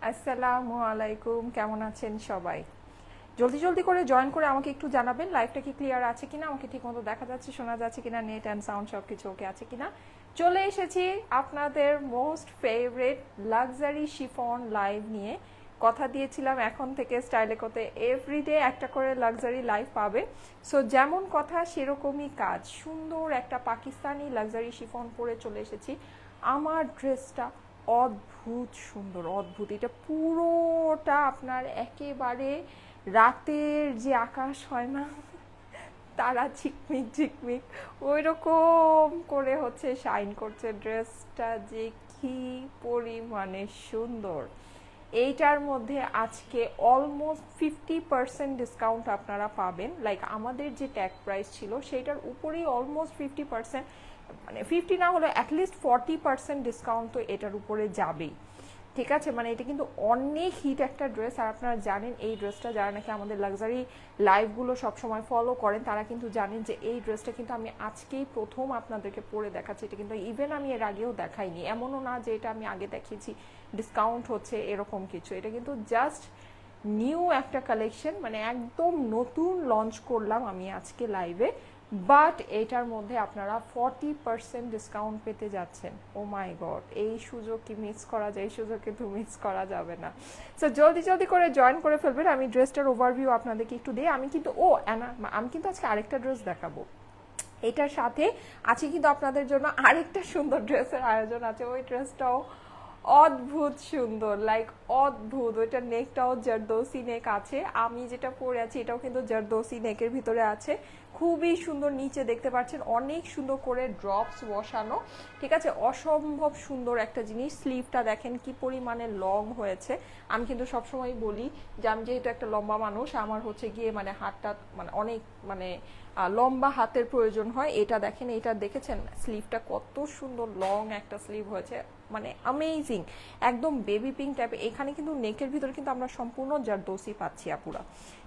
আসসালামু আলাইকুম, কেমন আছেন সবাই? জলদি জলদি করে জয়েন করে আমাকে একটু জানাবেন লাইভটা কি ক্লিয়ার আছে কিনা, আমাকে ঠিকমতো দেখা যাচ্ছে, শোনা যাচ্ছে কিনা, নেট অ্যান্ড সাউন্ড সব কিছু ওকে আছে কিনা। চলে এসেছি আপনাদের most favourite luxury chiffon live নিয়ে। কথা দিয়েছিলাম এখন থেকে স্টাইলে করতে এভরিডে একটা করে লাক্সারি লাইভ পাবে। সো যেমন কথা সেরকমই কাজ, সুন্দর একটা পাকিস্তানি লাক্সারি শিফন পরে চলে এসেছি। আমার ড্রেসটা অদ্ভুত সুন্দর, অদ্ভুত। এটা পুরোটা আপনার একেবারে রাতের যে আকাশ হয় না, তারা ঝিকমিক ঝিকমিক ওই রকম করে হচ্ছে শাইন করছে। ড্রেসটা যে কি পরিমাণে সুন্দর! এইটার মধ্যে আজকে অলমোস্ট 50% ডিসকাউন্ট আপনারা পাবেন। লাইক আমাদের যে ট্যাগ প্রাইস ছিল সেইটার উপরেই অলমোস্ট 50%, মানে 50 না হলে অ্যাটলিস্ট 40% ডিসকাউন্ট তো এটার উপরে যাবেই। ঠিক আছে, মানে এটা কিন্তু অনেক হিট একটা ড্রেস। আর আপনারা জানেন এই ড্রেসটা, যারা নাকি আমাদের লাক্সারি লাইভগুলো সবসময় ফলো করেন তারা কিন্তু জানেন যে এই ড্রেসটা কিন্তু আমি আজকেই প্রথম আপনাদেরকে পরে দেখাচ্ছি। এটা কিন্তু ইভেন আমি এর আগেও দেখাইনি, এমনও না যে এটা আমি আগে দেখিয়েছি ডিসকাউন্ট হচ্ছে এরকম কিছু। এটা কিন্তু জাস্ট নিউ একটা কালেকশন, মানে একদম নতুন লঞ্চ করলাম আমি আজকে লাইভে। বাট এটার মধ্যে আপনারা 40% ডিসকাউন্ট পেতে যাচ্ছেন। ও মাই গড, এই সুযোগ কি মিস করা যায়? এই সুযোগ কিন্তু মিস করা যাবে না। সো জলদি জলদি করে জয়েন করে ফেলবেন। আমি ড্রেসটার ওভারভিউ আপনাদেরকে একটু দিই। আমি কিন্তু আমি কিন্তু আজকে আরেকটা ড্রেস দেখাবো। এটার সাথে আছে কিন্তু আপনাদের জন্য আরেকটা সুন্দর ড্রেসের আয়োজন আছে। ওই ড্রেসটাও অদ্ভুত সুন্দর, লাইক অদ্ভুত। ওইটা নেকটাও জারদৌসি নেক আছে। আমি যেটা পরে আছি এটাও কিন্তু জারদৌসি নেকের ভিতরে আছে। খুবই সুন্দর, নিচে দেখতে পাচ্ছেন অনেক সুন্দর করে ড্রপস বসানো। ঠিক আছে, অসম্ভব সুন্দর একটা জিনিস। স্লিভটা দেখেন কি পরিমাণে লং হয়েছে। আমি কিন্তু সবসময় বলি যে আমি যেহেতু একটা লম্বা মানুষ, আমার হচ্ছে গিয়ে মানে হাতটা মানে অনেক মানে লম্বা হাতের প্রয়োজন হয়। এটা দেখেন, এটা দেখেছেন স্লিভটা কত সুন্দর লং একটা স্লিভ হয়েছে, মানে অ্যামেজিং, একদম বেবি পিঙ্ক টাইপের। এখানে কিন্তু নেকের ভিতরে কিন্তু আমরা সম্পূর্ণ জারদৌসি পাচ্ছি আপুরা।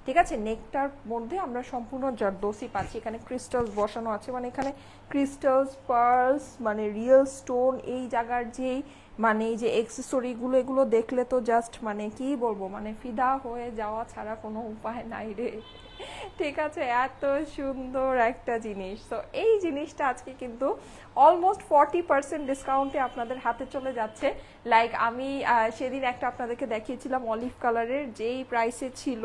ঠিক আছে, নেকটার মধ্যে আমরা সম্পূর্ণ জারদৌসি পাচ্ছি। এখানে ক্রিস্টালস বসানো আছে, মানে এখানে ক্রিস্টালস, পার্লস, মানে রিয়েল স্টোন, এই জায়গার যেই মানে এই যে এক্সেসরিগুলো, এগুলো দেখলে তো জাস্ট মানে কি বলবো, মানে ফিদা হয়ে যাওয়া ছাড়া কোনো উপায় নাই রে। ঠিক আছে, এত সুন্দর একটা জিনিস। তো এই জিনিসটা আজকে কিন্তু অলমোস্ট 40% ডিসকাউন্টে আপনাদের হাতে চলে যাচ্ছে। লাইক আমি সেদিন একটা আপনাদেরকে দেখিয়েছিলাম অলিভ কালারের, যেই প্রাইসে ছিল,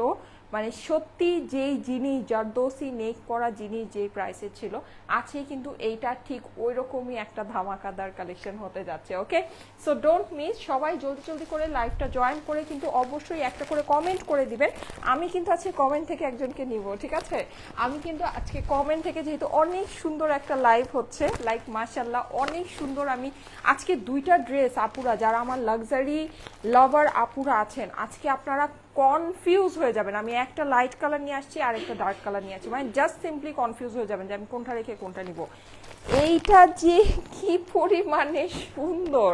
মানে সত্যি যেই জিনিস জারদৌসি নেক করা জিনিস যেই প্রাইসে ছিল, আছে কিন্তু এইটা ঠিক ওই রকমই একটা ধামাকাদার কালেকশন হতে যাচ্ছে। ওকে, সো ডোন্ট মিস, সবাই জলদি জলদি করে লাইভটা জয়েন করে কিন্তু অবশ্যই একটা করে কমেন্ট করে দিবেন। আমি কিন্তু আজকে কমেন্ট থেকে একজনকে নিব। ঠিক আছে, আমি কিন্তু আজকে কমেন্ট থেকে, যেহেতু অনেক সুন্দর একটা লাইভ হচ্ছে, লাইক মাশাল্লাহ অনেক সুন্দর। আমি আজকে দুইটা ড্রেস আপুরা, যারা আমার লাক্সারি লাভার আপুরা আছেন, আজকে আপনারা কনফিউজ হয়ে যাবেন। আমি একটা লাইট কালার নিয়ে আসছি আর একটা ডার্ক কালার নিয়ে আসছি, মানে জাস্ট সিম্পলি কনফিউজ হয়ে যাবেন যে আমি কোনটা রেখে কোনটা নিব। এইটা যে কি পরিমাণে সুন্দর!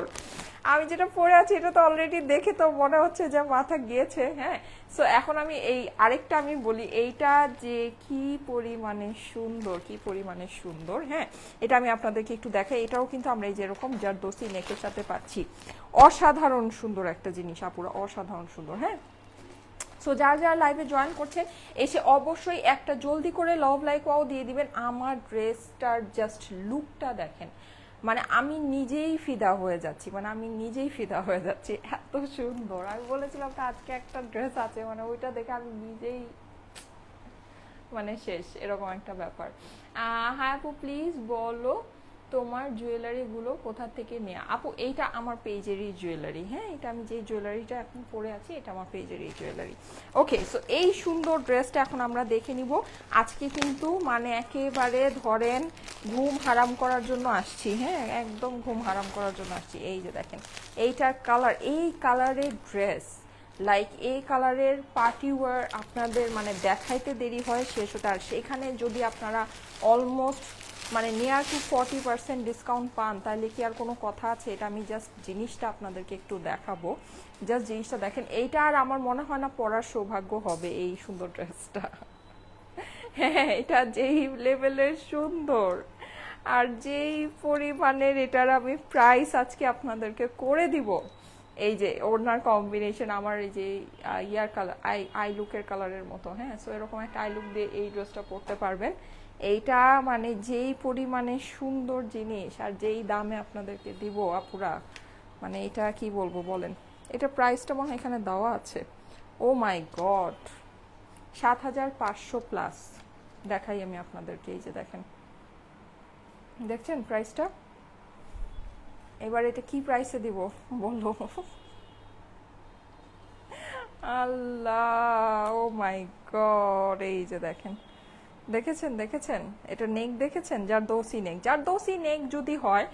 আমি যেটা পরে আছি এটা তো অলরেডি দেখে তো মনে হচ্ছে যে মাথা গিয়েছে। হ্যাঁ, সো এখন আমি এই আরেকটা আমি বলি, এইটা যে কি পরিমাণে সুন্দর, কি পরিমাণে সুন্দর। হ্যাঁ, এটা আমি আপনাদেরকে একটু দেখাই। এটাও কিন্তু আমরা এই যেরকম জারদৌসি নেকের সাথে পাচ্ছি। অসাধারণ সুন্দর একটা জিনিস আপুরা, অসাধারণ সুন্দর। হ্যাঁ, সো যারা যারা লাইভে জয়েন করছেন এসে অবশ্যই একটা জলদি করে লাভ লাইক ওয়াও দিয়ে দিবেন। আমার ড্রেসটার জাস্ট লুকটা দেখেন, মানে আমি নিজেই ফিদা হয়ে যাচ্ছি, মানে আমি নিজেই ফিদা হয়ে যাচ্ছি, এত সুন্দর। আমি বলেছিলাম তো আজকে একটা ড্রেস আছে, মানে ওইটা দেখে আমি নিজেই মানে শেষ, এরকম একটা ব্যাপার। হ্যাঁ আপু, প্লিজ বলো তোমার জুয়েলারিগুলো কোথা থেকে নেওয়া। আপু এইটা আমার পেজেরই জুয়েলারি। হ্যাঁ, এটা আমি যে জুয়েলারিটা এখন পরে আছি এটা আমার পেজেরই জুয়েলারি। ওকে, সো এই সুন্দর ড্রেসটা এখন আমরা দেখে নিব। আজকে কিন্তু মানে একেবারে ধরেন ঘুম হারাম করার জন্য আসছি। হ্যাঁ, একদম ঘুম হারাম করার জন্য আসছি। এই যে দেখেন এইটার কালার, এই কালারের ড্রেস, লাইক এই কালারের পার্টি ওয়্যার আপনাদের মানে দেখাইতে দেরি হয় শেষ হতে। আর সেখানে যদি আপনারা অলমোস্ট মানে নিয়ার টু 40% ডিসকাউন্ট পান, তাহলে কি আর কোনো কথা আছে? এটা আমি জাস্ট জিনিসটা আপনাদেরকে একটু দেখাবো। জাস্ট জিনিসটা দেখেন, এইটা আর আমার মনে হয় না পরার সৌভাগ্য হবে এই সুন্দর ড্রেসটা। হ্যাঁ, এটা যেই লেভেলের সুন্দর আর যেই পরিমাণের এটার আমি প্রাইস আজকে আপনাদেরকে করে দিব, এই যে ওড়নার কম্বিনেশন আমার এই যে ইয়ার কালার আই লুকের কালারের মতো, হ্যাঁ। সো এরকম একটা আই লুক দিয়ে এই ড্রেসটা পরতে পারবেন। এইটা মানে যেই পরিমাণে সুন্দর জিনিস আর যেই দামে আপনাদেরকে দিব আপুরা, মানে এটা কি বলবো বলেন। এটা প্রাইসটা মনে হয় এখানে দেওয়া আছে। ও মাই গড, 7,500 প্লাস। দেখাই আমি আপনাদেরকে, এই যে দেখেন, দেখছেন প্রাইসটা। এবার এটা কি প্রাইসে দিব বলো। আল্লাহ, ও মাই গড, এই যে দেখেন, দেখেছেন দেখেছেন এটা নেক দেখেছেন, জারদৌসি নেক। জারদৌসি নেক যদি হয়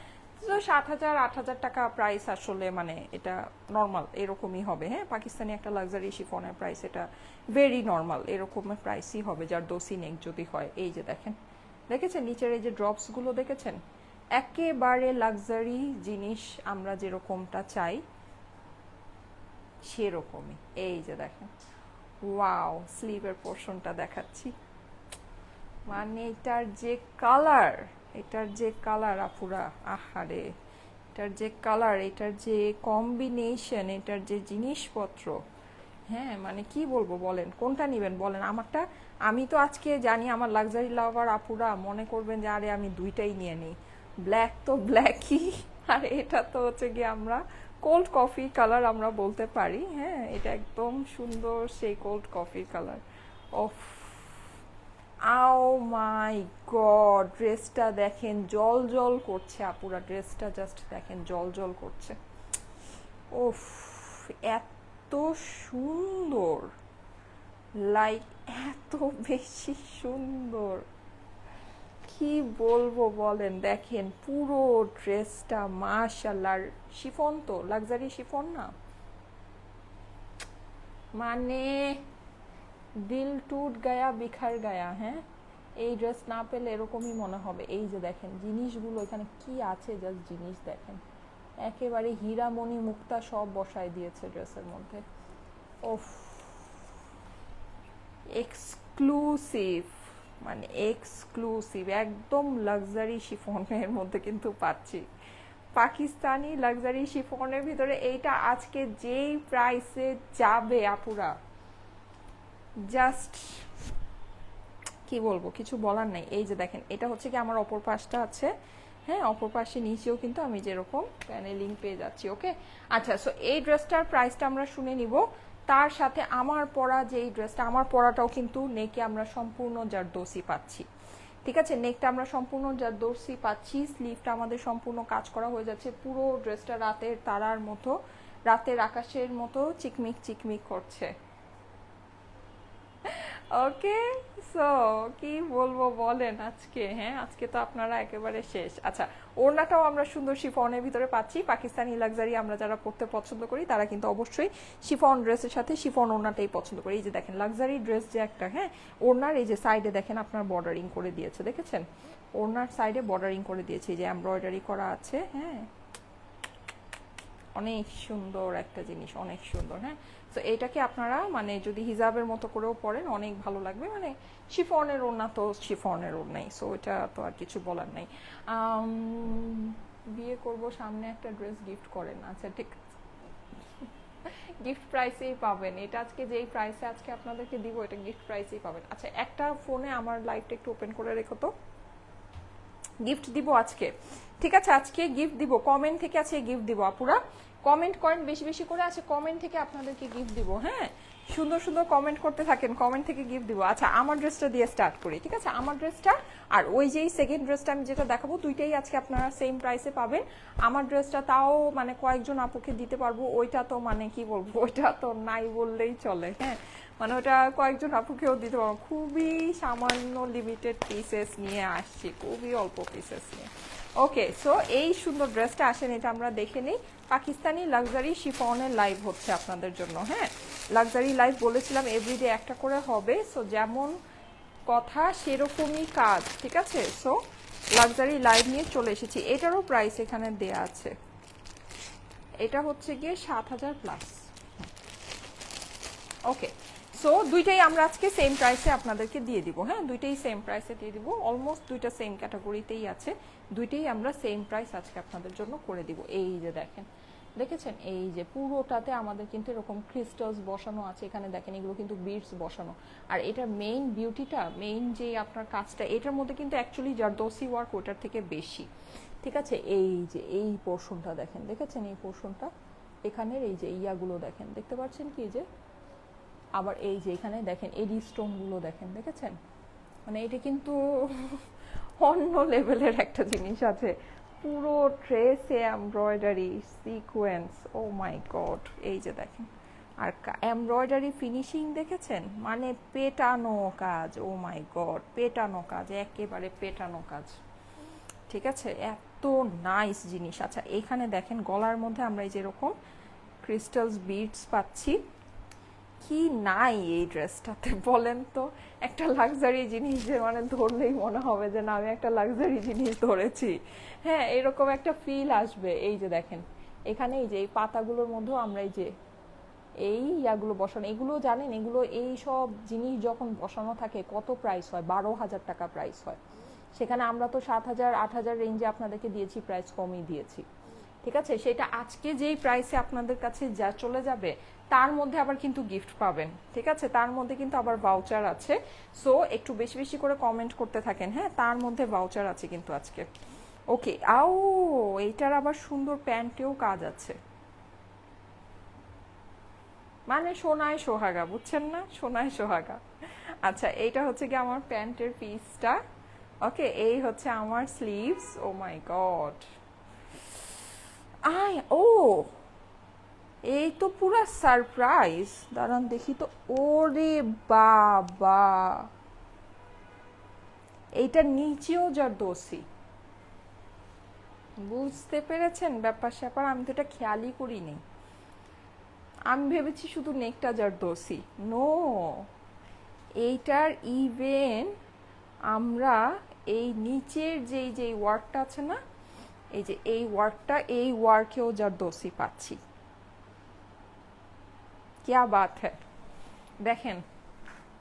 তো 7,000-8,000 টাকা প্রাইস আসলে, মানে এটা নর্মাল এরকমই হবে, হ্যাঁ। পাকিস্তানি একটা লাক্সারি শিফনের প্রাইস এটা ভেরি নর্মাল, এরকমের প্রাইসই হবে জারদৌসি নেক যদি হয়। এই যে দেখেন, দেখেছেন নিচের এই যে ড্রপসগুলো দেখেছেন, একেবারে লাক্সারি জিনিস আমরা যেরকমটা চাই সেরকমই। এই যে দেখেন, ওয়াও, স্লিভের পোর্শনটা দেখাচ্ছি, মানে এটার যে কালার, এটার যে কালার আপুরা, আহারে, এটার যে কালার, এটার যে কম্বিনেশন, এটার যে জিনিসপত্র, হ্যাঁ, মানে কি বলবো বলেন, কোনটা নেবেন বলেন। আমারটা, আমি তো আজকে জানি আমার লাক্সারি লাভার আপুরা মনে করবেন যে আরে আমি দুইটাই নিয়ে নিই। ব্ল্যাক তো ব্ল্যাকই, আর এটা তো হচ্ছে গিয়ে আমরা কোল্ড কফি কালার আমরা বলতে পারি, হ্যাঁ। এটা একদম সুন্দর সেই কোল্ড কফি কালার। অফ, আও মাই গড, ড্রেসটা দেখেন জল জল করছে আপুরা, ড্রেসটা জাস্ট দেখেন জল জল করছে। ওফ, এত সুন্দর, লাইক এত বেশি সুন্দর, কি বলবো বলেন। দেখেন পুরো ড্রেসটা মাশাআল্লাহ, শিফন তো লাক্সারি শিফন না, মানে দিল টুট গায়া বিখার গায়া, হ্যাঁ। এই ড্রেস না পেলে এরকমই মনে হবে। এই যে দেখেন জিনিসগুলো এখানে কি আছে, জাস্ট জিনিস দেখেন, একেবারে হীরামণি মুক্তা সব বসায় দিয়েছে ড্রেসের মধ্যে। ওফ, এক্সক্লুসিভ, মানে এক্সক্লুসিভ, একদম লাক্সারি শিফনের মধ্যে কিন্তু পাচ্ছি। পাকিস্তানি লাক্সারি শিফনের ভিতরে এইটা আজকে যেই প্রাইসে যাবে আপুরা, জাস্ট কি বলবো, কিছু বলার নাই। এই যে দেখেন, এটা হচ্ছে কি আমার অপর পাশটা আছে, হ্যাঁ, অপর পাশে নিচেও কিন্তু আমি যেরকম প্যানেলিং পেয়ে যাচ্ছি। ওকে, আচ্ছা, সো এই ড্রেসটার প্রাইসটা আমরা শুনে নিব। তার সাথে আমার পরা যে এই ড্রেসটা, আমার পরাটাও কিন্তু নেকে আমরা সম্পূর্ণ জারদৌসি পাচ্ছি, ঠিক আছে। নেকটা আমরা সম্পূর্ণ জারদৌসি পাচ্ছি, স্লিভটা আমাদের সম্পূর্ণ কাজ করা হয়ে যাচ্ছে। পুরো ড্রেসটা রাতের তারার মতো, রাতের আকাশের মতো চিকমিক চিকমিক করছে। ওকে, সো কি বলবো বলেন আজকে, হ্যাঁ, আজকে তো আপনারা একেবারে শেষ। আচ্ছা, ওড়নাটাও আমরা সুন্দর শিফনের ভিতরে পাচ্ছি। পাকিস্তানি লাক্সারি আমরা যারা পড়তে পছন্দ করি তারা কিন্তু অবশ্যই শিফন ড্রেসের সাথে শিফন ওড়নাটাই পছন্দ করি। এই যে দেখেন লাক্সারি ড্রেস যে একটা, হ্যাঁ, ওড়নার এই যে সাইডে দেখেন আপনার বর্ডারিং করে দিয়েছে, দেখেছেন ওড়নার সাইডে বর্ডারিং করে দিয়েছে, এই যে এমব্রয়ডারি করা আছে, হ্যাঁ, অনেক সুন্দর একটা জিনিস, অনেক সুন্দর, হ্যাঁ। তো এটাকে আপনারা মানে যদি হিজাবের মতো করেও পরেন অনেক ভালো লাগবে, মানে শিফনের ওড়না তো শিফনের ওড়নাই, সো এটা তো আর কিছু বলার নাই। বিয়ে করব সামনে একটা ড্রেস গিফট করেন, আচ্ছা ঠিক আছে, গিফট প্রাইসেই পাবেন এটা। আজকে যেই প্রাইসে আজকে আপনাদেরকে দিব এটা গিফট প্রাইসেই পাবেন। আচ্ছা, একটা ফোনে আমার লাইভটা একটু ওপেন করে রেখো তো, গিফট দিব আজকে, ঠিক আছে, আজকে গিফট দিব, কমেন্ট থেকে আছে গিফট দিব আপুরা, কমেন্ট করেন বেশি বেশি করে, আছে কমেন্ট থেকে আপনাদেরকে গিফট দিব, হ্যাঁ, সুন্দর সুন্দর কমেন্ট করতে থাকেন, কমেন্ট থেকে গিফট দিব। আচ্ছা, আমার ড্রেসটা দিয়ে স্টার্ট করি, ঠিক আছে, আমার ড্রেসটা আর ওই যেই সেকেন্ড ড্রেসটা আমি যেটা দেখাবো দুইটাই আজকে আপনারা সেম প্রাইসে পাবেন। আমার ড্রেসটা তাও মানে কয়েকজন আপুকে দিতে পারবো, ওইটা তো মানে কি বলবো, ওইটা তো নাই বললেই চলে, হ্যাঁ, মানে ওটা কয়েকজন আপুকেও দিতে পারবো, খুবই সামান্য লিমিটেড পিসেস নিয়ে আসছি, খুবই অল্প পিসেস নিয়ে। ওকে, সো এই সুন্দর ড্রেসটা আসেন এটা আমরা দেখে নিই। পাকিস্তানি লাক্সারি শিফনের লাইভ হচ্ছে আপনাদের জন্য, হ্যাঁ, লাক্সারি লাইভ বলেছিলাম এভরিডে একটা করে হবে, সো যেমন কথা সেরকমই কাজ, ঠিক আছে। সো লাক্সারি লাইভ নিয়ে চলে এসেছি, এটারও প্রাইস এখানে দেয়া আছে, এটা হচ্ছে গিয়ে 7,000 প্লাস। ওকে, সো দুইটাই আমরা আজকে সেম প্রাইসে আপনাদেরকে দিয়ে দিব, হ্যাঁ, দুইটাই সেম প্রাইসে দিয়ে দিব, অলমোস্ট দুইটা সেম ক্যাটাগরিতেই আছে, দুইটাই আমরা সেম প্রাইস আজকে আপনাদের জন্য করে দিব। এই যে দেখেন দেখেছেন এই যে পুরোটাতে আমাদের কিন্তু এরকম ক্রিস্টালস বসানো আছে, এখানে দেখেন এগুলো কিন্তু বিটস বসানো। আর এটার মেইন বিউটিটা, মেইন যে আপনার কাজটা, এটার মধ্যে কিন্তু অ্যাকচুয়ালি জারদোসি ওয়ার্ক ওটার থেকে বেশি। ঠিক আছে, এই যে এই পোর্শনটা দেখেন, দেখেছেন এই পোর্শনটা, এখানের এই যে ইয়াগুলো দেখেন, দেখতে পাচ্ছেন কি যে, আবার এই যে এখানে দেখেন এডি স্টোনগুলো দেখেন, দেখেছেন, মানে এটা কিন্তু অন্য লেভেলের একটা জিনিস আছে। পুরো ট্রেসে এমব্রয়ডারি সিকোয়েন্স, ও মাই গড, এই যে দেখেন। আর এমব্রয়ডারি ফিনিশিং দেখেছেন, মানে পেটানো কাজ, ও মাই গড, পেটানো কাজ, একেবারে পেটানো কাজ। ঠিক আছে, এত নাইস জিনিস। আচ্ছা এইখানে দেখেন গলার মধ্যে আমরা এই যেরকম ক্রিস্টালস বিডস পাচ্ছি। কি নাই এই ড্রেসটাতে বলেন তো, একটা লাক্সারি জিনিস যে মানে ধরলেই মনে হবে যে না আমি একটা লাক্সারি জিনিস ধরেছি। হ্যাঁ, এরকম একটা ফিল আসবে। এই যে দেখেন এখানে এই যে এই পাতাগুলোর মধ্যেও আমরা এই যে এই ইয়াগুলো বসানো, এগুলো জানেন, এগুলো এই সব জিনিস যখন বসানো থাকে কত প্রাইস হয়, 12,000 টাকা প্রাইস হয়। সেখানে আমরা তো 7,000 8,000 রেঞ্জে আপনাদেরকে দিয়েছি, প্রাইস কমই দিয়েছি। ঠিক আছে, সেটা আজকে যেই প্রাইসে আপনাদের কাছে যা চলে যাবে তার মধ্যে আবার কিন্তু গিফট পাবেন। ঠিক আছে, তার মধ্যে কিন্তু আবার ভাউচার আছে। সো একটু বেশি বেশি করে কমেন্ট করতে থাকেন। হ্যাঁ, তার মধ্যে ভাউচার আছে কিন্তু আজকে। ওকে, আও এইটার আবার সুন্দর প্যান্টেও কাজ আছে, মানে সোনায় সোহাগা, বুঝছেন না, সোনায় সোহাগা। আচ্ছা এইটা হচ্ছে কি আমার প্যান্টের পিসটা। ওকে, এই হচ্ছে আমার স্লিভস। ও মাই গড, আয় ও, এই তো পুরা সারপ্রাইজ, দাঁড়ান দেখি তো। ওরে বাবা, এইটার নিচেও জারদোসি, বুঝতে পেরেছেন ব্যাপার স্যাপার, আমি তো এটা খেয়ালই করিনি। আমি ভেবেছি শুধু নেকটা জারদোসি, নো, এইটার ইভেন আমরা এই নিচের যেই যেই ওয়ার্কটা আছে না, এই যে এই ওয়ার্কটা, এই ওয়ার্কেও জারদোসি পাচ্ছি। क्या बात है, দেখেন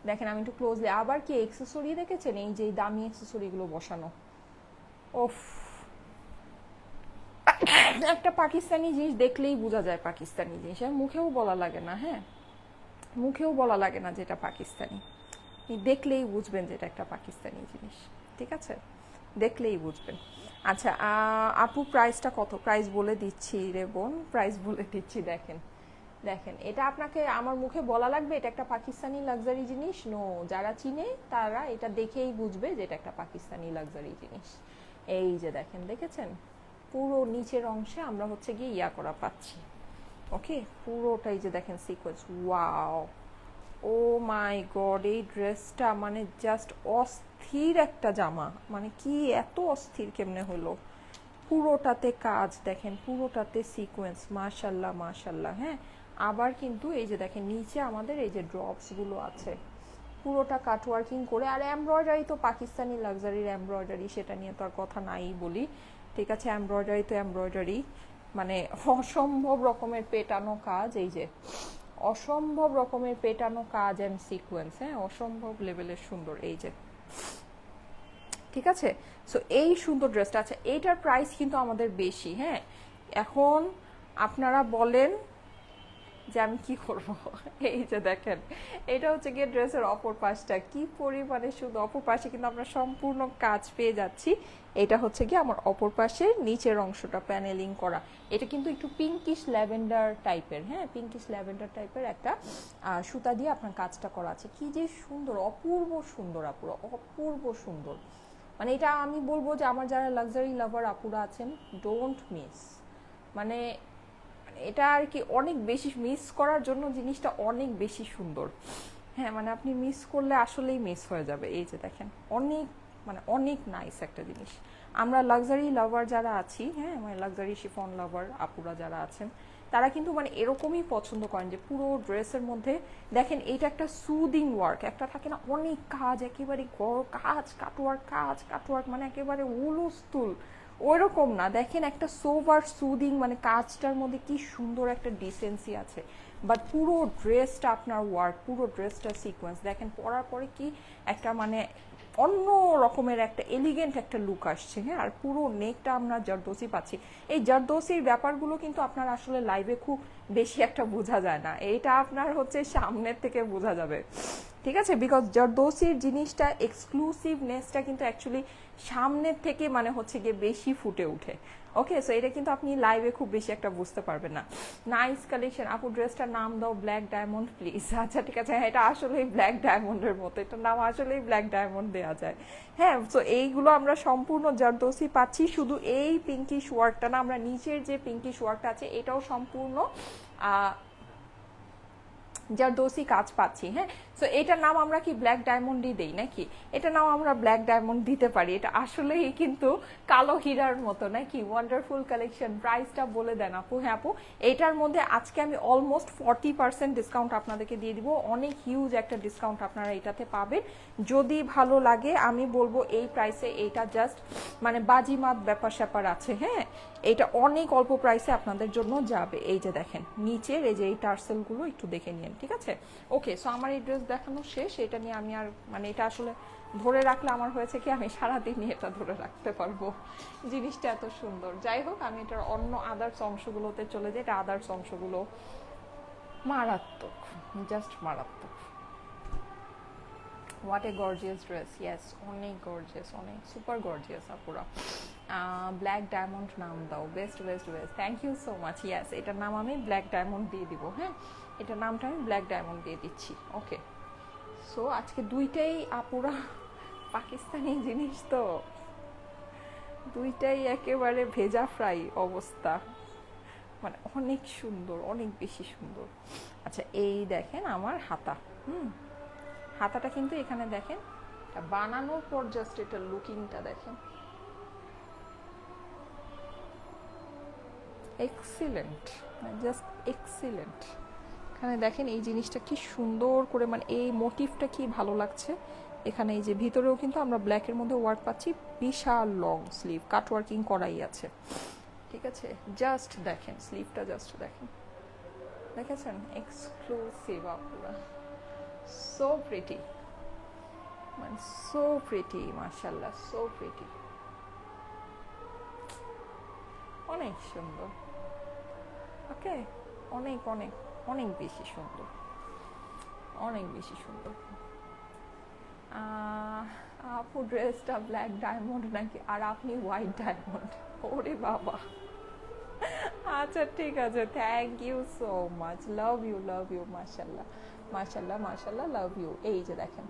দেখেন, আমি একটু ক্লোজলি, আবার কি এক্সেসরি দেখেছেন, এই যে দামি এক্সেসরিগুলো বসানো। ওফ, একটা পাকিস্তানি জিনিস দেখলেই বোঝা যায় পাকিস্তানি জিনিস, আর মুখেও বলা লাগে না। হ্যাঁ, মুখেও বলা লাগে না যেটা পাকিস্তানি, দেখলেই বুঝবেন যেটা একটা পাকিস্তানি জিনিস। ঠিক আছে, দেখলেই বুঝবেন। আচ্ছা আপু প্রাইসটা কত, প্রাইস বলে দিচ্ছি রে বোন, প্রাইস বলে দিচ্ছি। দেখেন দেখেন, এটা আপনাকে আমার মুখে বলা লাগবে এটা একটা পাকিস্তানি লাক্সারি জিনিস? নো, যারা চিনে তারা এটা দেখেই বুঝবে যে এটা একটা পাকিস্তানি লাক্সারি জিনিস। এই যে দেখেন, দেখেছেন পুরো নিচের অংশে আমরা হচ্ছে গিয়ে ইয়া করা পাচ্ছি। ওকে, পুরোটাই যে দেখেন সিকোয়েন্স, ওয়াও, ও মাই গড, এই ড্রেসটা মানে জাস্ট অস্থির একটা জামা, মানে কি এত অস্থির কেমনে হলো। পুরোটাতে কাজ দেখেন, পুরোটাতে সিকোয়েন্স, মাশাল্লাহ মাশাল্লাহ। হ্যাঁ, আবার কিন্তু এই যে দেখেন নিচে আমাদের এই যে ড্রপসগুলো আছে, পুরোটা কাটওয়ার্কিং করে। আর এমব্রয়ডারি তো পাকিস্তানি লাক্সারির এমব্রয়ডারি, সেটা নিয়ে তো আর কথা নাই বলি। ঠিক আছে, এমব্রয়ডারি তো এমব্রয়ডারি, মানে অসম্ভব রকমের পেটানো কাজ, এই যে অসম্ভব রকমের পেটানো কাজ অ্যান্ড সিকোয়েন্স। হ্যাঁ, অসম্ভব লেভেলের সুন্দর, এই যে। ঠিক আছে, সো এই সুন্দর ড্রেসটা। আচ্ছা এইটার প্রাইস কিন্তু আমাদের বেশি। হ্যাঁ, এখন আপনারা বলেন যে আমি কি করব। এই যে দেখেন, এটা হচ্ছে গিয়ে ড্রেসের অপর পাশটা, কি পরিমাণে শুধু অপর পাশে কিন্তু আমরা সম্পূর্ণ কাজ পেয়ে যাচ্ছি। এটা হচ্ছে গিয়ে আমার অপর পাশের নিচের অংশটা প্যানেলিং করা। এটা কিন্তু একটু পিঙ্কিশ ল্যাভেন্ডার টাইপের, হ্যাঁ পিঙ্কিশ ল্যাভেন্ডার টাইপের একটা সুতা দিয়ে আপনার কাজটা করা আছে। কি যে সুন্দর, অপূর্ব সুন্দর আপুরা, অপূর্ব সুন্দর। মানে এটা আমি বলবো যে আমার যারা লাক্সারি লাভার আপুরা আছেন, ডোন্ট মিস। মানে এটা আর কি অনেক বেশি মিস করার জন্য জিনিসটা অনেক বেশি সুন্দর। হ্যাঁ, মানে আপনি মিস করলে আসলেই মিস হয়ে যাবে। এই যে দেখেন, অনেক মানে অনেক নাইস একটা জিনিস। আমরা লাক্সারি লাভার যারা আছি, হ্যাঁ মানে লাক্সারি শিফন লাভার আপুরা যারা আছেন, তারা কিন্তু মানে এরকমই পছন্দ করেন যে পুরো ড্রেসের মধ্যে দেখেন এইটা একটা সুদিং ওয়ার্ক, একটা থাকে না অনেক কাজ, একেবারে কাজ কাটওয়ার্ক মানে একেবারে উলুস্তুল, ওইরকম না। দেখেন একটা সোভার সুদিং, মানে কাজটার মধ্যে কি সুন্দর একটা ডিসেন্সি আছে। বাট পুরো ড্রেসটা আপনার ওয়ার্ক, পুরো ড্রেসটা সিকোয়েন্স। দেখেন পরার পরে কি একটা মানে অন্য রকমের একটা এলিগেন্ট একটা লুক আসছে। হ্যাঁ, আর পুরো নেকটা আমরা জারদোসি পাচ্ছি। এই জারদোসির ব্যাপারগুলো কিন্তু আপনার আসলে লাইভে খুব বেশি একটা বোঝা যায় না, এটা আপনার হচ্ছে সামনের থেকে বোঝা যাবে, ঠিক আছে? বিকজ জারদোসির জিনিসটা এক্সক্লুসিভনেসটা কিন্তু অ্যাকচুয়ালি সামনের থেকে মানে হচ্ছে গিয়ে বেশি ফুটে উঠে। ওকে, সো এটা কিন্তু আপনি লাইভে খুব বেশি একটা বুঝতে পারবেন না। নাইস কালেকশন আপু, ড্রেসটার নাম দাও ব্ল্যাক ডায়মন্ড প্লিজ। আচ্ছা ঠিক আছে, হ্যাঁ এটা আসলেই ব্ল্যাক ডায়মন্ডের মতো, এটার নাম আসলেই ব্ল্যাক ডায়মন্ড দেওয়া যায়। হ্যাঁ, সো এইগুলো আমরা সম্পূর্ণ জারদোসি পাচ্ছি, শুধু এই পিঙ্কিশ ওয়ার্কটা না, আমরা নিচের যে পিঙ্কিশ ওয়ার্কটা আছে এটাও সম্পূর্ণ জারদোসি কাজ পাচ্ছি। হ্যাঁ, সো এটার নাম আমরা কি ব্ল্যাক ডায়মন্ডই দেই নাকি? এটার নাম আমরা ব্ল্যাক ডায়মন্ড দিতে পারি, এটা আসলেই কিন্তু কালো হীরার মতো নাকি? Wonderful collection. প্রাইসটা বলে দেন আপু। হ্যাঁ আপু, এটার মধ্যে আজকে আমি অলমোস্ট 40% ডিসকাউন্ট আপনাদেরকে দিয়ে দিব, অনেক হিউজ একটা ডিসকাউন্ট আপনারা এটাতে পাবেন। যদি ভালো লাগে আমি বলবো এই প্রাইসে এইটা জাস্ট মানে বাজিমাত ব্যাপার স্যাপার আছে। হ্যাঁ, এটা অনেক অল্প প্রাইসে আপনাদের জন্য যাবে। এই যে দেখেন নিচের এই যে এই টার্সেলগুলো একটু দেখে নিন, ঠিক আছে? ওকে, সো আমার এই ড্রেস দেখানো শেষ, এটা নিয়ে আমি আর মানে এটা আসলে ধরে রাখলে আমার হয়েছে কি আমি সারাদিনই এটা ধরে রাখতে পারবো, জিনিসটা এত সুন্দর। যাই হোক, আমি এটার অন্য আদার্স অংশগুলোতে চলে যাই। এটা আদার্স অংশগুলো মারাত্মক, জাস্ট মারাত্মক। What a gorgeous dress, yes অনেক গর্জিয়াস, অনেক সুপার গর্জিয়াস আপুরা। ব্ল্যাক ডায়মন্ড নাম দাও, best best best, thank you so much. Yes, এটার নাম আমি ব্ল্যাক ডায়মন্ড দিয়ে দিব। হ্যাঁ, এটার নামটা আমি ব্ল্যাক ডায়মন্ড দিয়ে দিচ্ছি। ওকে, সো আজকে দুইটাই আপুরা পাকিস্তানি জিনিস, তো দুইটাই একেবারে ভেজা ফ্রাই অবস্থা, মানে অনেক সুন্দর, অনেক বেশি সুন্দর। আচ্ছা এই দেখেন আমার হাতা, হাতাটা কিন্তু এখানে দেখেন বানানোর পর জাস্ট এটা লুকিংটা দেখেন, এক্সিলেন্ট, জাস্ট এক্সিলেন্ট। এখানে দেখেন এই জিনিসটা কি সুন্দর করে, মানে এই মোটিভটা কি ভালো লাগছে। এখানে এই যে ভিতরেও কিন্তু আমরা ব্ল্যাকের মধ্যে ওয়ার্ক পাচ্ছি, বিশাল লং স্লিভ, কাট ওয়ার্কিং করাই আছে, ঠিক আছে? জাস্ট দেখেন স্লিভটা, জাস্ট দেখেন, দেখেছেন? এক্সক্লুসিভ আপুরা, সো প্রিটি, মানে সো প্রিটি, মাশাআল্লাহ, সো প্রিটি, অনেক সুন্দর। ওকে, অনেক অনেক অনেক বেশি সুন্দর, অনেক বেশি সুন্দর। আপু ড্রেসটা ব্ল্যাক ডায়মন্ড নাকি, আর আপনি হোয়াইট ডায়মন্ড? ওরে বাবা, আচ্ছা ঠিক আছে, thank you so much, love you, মাশাল্লাহ মাশাল্লাহ মাশাল্লাহ, লাভ ইউ। এই যে দেখেন,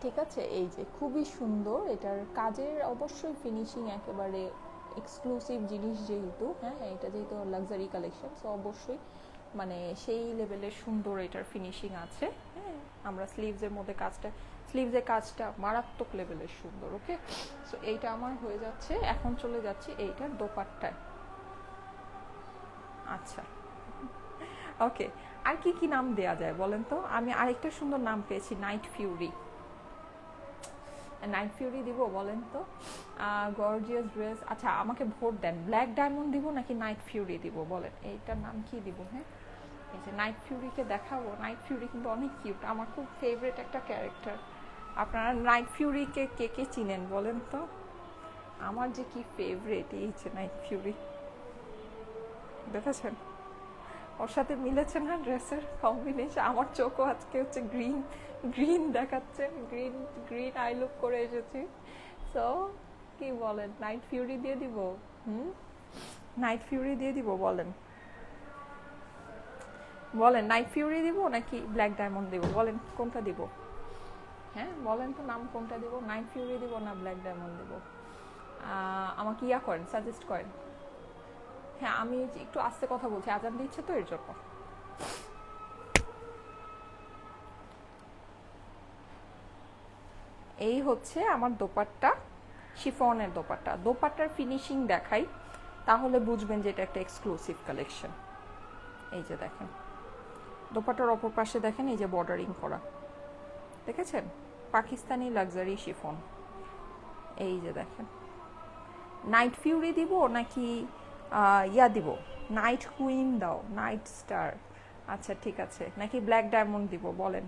ঠিক আছে, এই যে খুবই সুন্দর, এটার কাজের অবশ্যই ফিনিশিং একেবারে এক্সক্লুসিভ জিনিস যেহেতু, হ্যাঁ এটা যেহেতু লাক্সারি কালেকশন, সো অবশ্যই মানে সেই লেভেলের সুন্দর এটার ফিনিশিং আছে। হ্যাঁ, আমরা স্লিভসের মধ্যে কাজটা, স্লিভসের কাজটা মারাত্মক লেভেলের সুন্দর। ওকে, সো এইটা আমার হয়ে যাচ্ছে, এখন চলে যাচ্ছি এইটার দোপাট্টায়। আচ্ছা ওকে, আর কি কি নাম দেয়া যায় বলেন তো? আমি আরেকটা সুন্দর নাম পেয়েছি, নাইট ফিউরি। নাইট ফিউরি দিব বলেন তো? Gorgeous dress. আচ্ছা আমাকে ভোট দেন, ব্ল্যাক ডায়মন্ড দিব নাকি নাইট ফিউরি দিব বলেন? এইটার নাম কি দিব? হ্যাঁ, এই যে নাইট ফিউরিকে দেখাবো। নাইট ফিউরি কিন্তু অনেক কিউট, আমার খুব ফেভারিট একটা ক্যারেক্টার। আপনারা নাইট ফিউরিকে কে কে চিনেন বলেন তো? আমার যে কি ফেভারিট, এই যে নাইট ফিউরি, দেখেছেন? ওর সাথে মিলেছে না ড্রেসের কম্বিনেশন? আমার চোখও আজকে হচ্ছে গ্রিন গ্রিন দেখাচ্ছে, গ্রিন গ্রিন আই লুক করে এসেছি। সো কি বলেন, নাইট ফিউরি দিয়ে দিব? নাইট ফিউরি দিয়ে দিব বলেন? বলেন নাইট ফিউরি দিব নাকি ব্ল্যাক ডায়মন্ড দিব বলেন, কোনটা দিব? হ্যাঁ বলেন তো, নাম কোনটা দিব? নাইট ফিউরি দিব না ব্ল্যাক ডায়মন্ড দিব? আমাকে ইয়া করেন, সাজেস্ট করেন। হ্যাঁ আমি একটু আস্তে কথা বলছি, আজান দিচ্ছে তো এর জন্য। এই হচ্ছে আমার দোপাট্টা, শিফনের দোপাট্টা। দোপাট্টার ফিনিশিং দেখাই তাহলে বুঝবেন যে এটা একটা এক্সক্লুসিভ কালেকশন। এই যে দেখেন দোপাট্টার অপর পাশে দেখেন এই যে বর্ডারিং করা, দেখেছেন? Pakistani luxury chiffon. এই যে দেখেন, নাইট ফিউরি দিব নাকি ইয়া দিব, নাইট কুইন দাও, নাইট স্টার? আচ্ছা ঠিক আছে, নাকি ব্ল্যাক ডায়মন্ড দিব বলেন?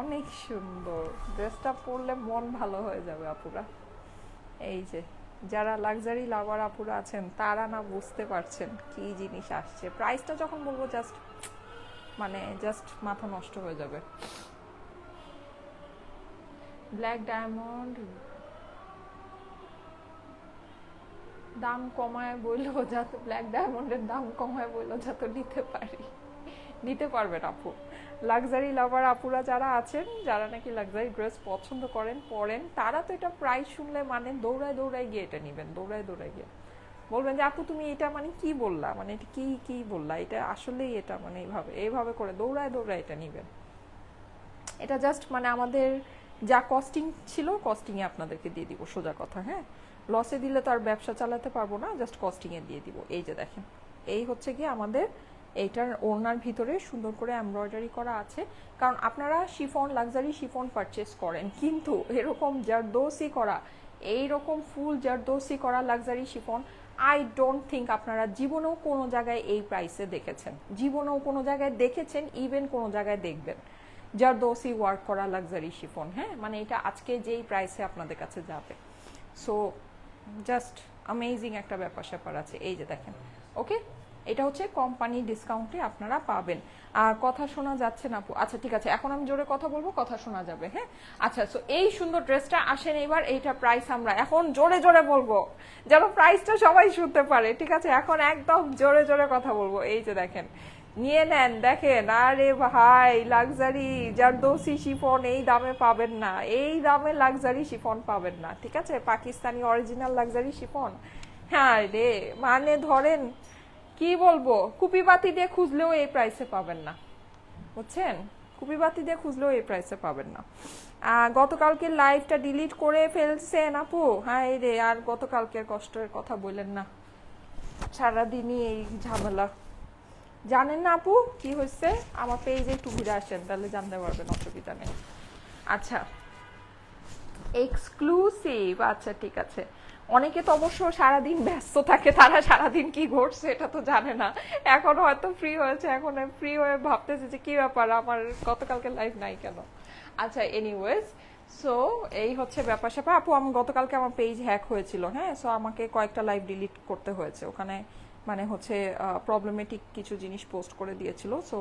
অনেক সুন্দর, ড্রেসটা পরলে মন ভালো হয়ে যাবে আপুরা। এই যে যারা লাক্সারি লাভার আপুরা আছেন তারা না বুঝতে পারছেন কি জিনিস আসছে, প্রাইসটা যখন বলবো জাস্ট মানে জাস্ট মাথা নষ্ট হয়ে যাবে। ব্ল্যাক ডায়মন্ড দাম কমায় বললো যাতে, ব্ল্যাক ডায়মন্ডের দাম কমায় বললো যাতে নিতে পারি, নিতে পারবেন আপু। লাক্সারি লাভার আপুরা যারা আছেন, যারা নাকি লাক্সারি ড্রেস পছন্দ করেন পরেন, তারা তো এটা প্রাইস শুনলে মানে দৌড়ায় দৌড়ায় গিয়ে এটা নেবেন, দৌড়ায় দৌড়ায় গিয়ে বলবেন যে আপু তুমি এটা মানে কি বললা, মানে এটা কি কি বললা, এটা আসলেই এটা মানে এইভাবে করে দৌড়ায় দৌড়ায় এটা নেবেন। এটা জাস্ট মানে আমাদের যা কস্টিং ছিল কস্টিংয়ে আপনাদেরকে দিয়ে দিব, সোজা কথা। হ্যাঁ, লসে দিলে তো আর ব্যবসা চালাতে পারবো না, জাস্ট কস্টিংয়ে দিয়ে দিব। এই যে দেখেন, এই হচ্ছে কি আমাদের এইটার ওড়নার ভিতরে সুন্দর করে এমব্রয়ডারি করা আছে। কারণ আপনারা শিফন, লাক্সারি শিফন পারচেস করেন, কিন্তু এরকম জারদোসি করা, এইরকম ফুল জারদোসি করা luxury chiffon I don't think আপনারা জীবনেও কোনো জায়গায় এই প্রাইসে দেখেছেন, জীবনেও কোনো জায়গায় দেখেছেন, ইভেন কোনো জায়গায় দেখবেন জারদোসি ওয়ার্ক করা লাক্সারি শিফন। হ্যাঁ, মানে এটা আজকে যেই প্রাইসে আপনাদের কাছে যাবে, সো জাস্ট অ্যামেজিং একটা ব্যাপার স্যাপার আছে। এই যে দেখেন, ওকে, এটা হচ্ছে কোম্পানি ডিসকাউন্টে আপনারা পাবেন। আর কথা শোনা যাচ্ছে না আপু? আচ্ছা ঠিক আছে, এখন আমি জোরে কথা বলবো, কথা শোনা যাবে। হ্যাঁ, আচ্ছা, সো এই সুন্দর ড্রেসটা আসেন এবার, এইটা প্রাইস আমরা এখন জোরে জোরে বলবো যেন প্রাইসটা সবাই শুনতে পারে, ঠিক আছে? এখন একদম জোরে জোরে কথা বলবো। এই যে দেখেন, নিয়ে নেন, দেখেন, আরে ভাই লাক্সারি জারদোসি শিফন এই দামে পাবেন না, এই দামে লাক্সারি শিফন পাবেন না, ঠিক আছে? Pakistani original luxury chiffon. হ্যাঁ রে, মানে ধরেন কি বলবো, কুপিবাতি দিয়ে খুঁজলেও এই প্রাইসে পাবেন না, বুঝছেন? কুপিবাতি দিয়ে খুঁজলেও এই প্রাইসে পাবেন না। গতকালকে লাইভটা ডিলিট করে ফেলছেন আপু? হ্যাঁ রে, আর গতকালকের কষ্টের কথা বললেন না, সারাদিনই এই ঝামেলা। জানেন না আপু কি হয়েছে? আমার পেজে একটু ঘুরে আসেন, তাহলে জানতে পারবেন, অসুবিধা নেই। আচ্ছা, এক্সক্লুসিভ, আচ্ছা ঠিক আছে। অনেকে তো অবশ্য সারাদিন ব্যস্ত থাকে, তারা সারাদিন কি ঘটছে এটা তো জানে না, এখন হয়তো ফ্রি হয়েছে, এখন ফ্রি হয়ে ভাবতেছে যে কি ব্যাপার, আমার গতকালকে লাইভ নাই কেন। আচ্ছা, এনিওয়েজ, সো এই হচ্ছে ব্যাপার স্যাপার। আপু আমি গতকালকে আমার পেজ হ্যাক হয়েছিল, হ্যাঁ, সো আমাকে কয়েকটা লাইভ ডিলিট করতে হয়েছে, ওখানে মানে হচ্ছে প্রবলেমেটিক কিছু জিনিস পোস্ট করে দিয়েছিল, সো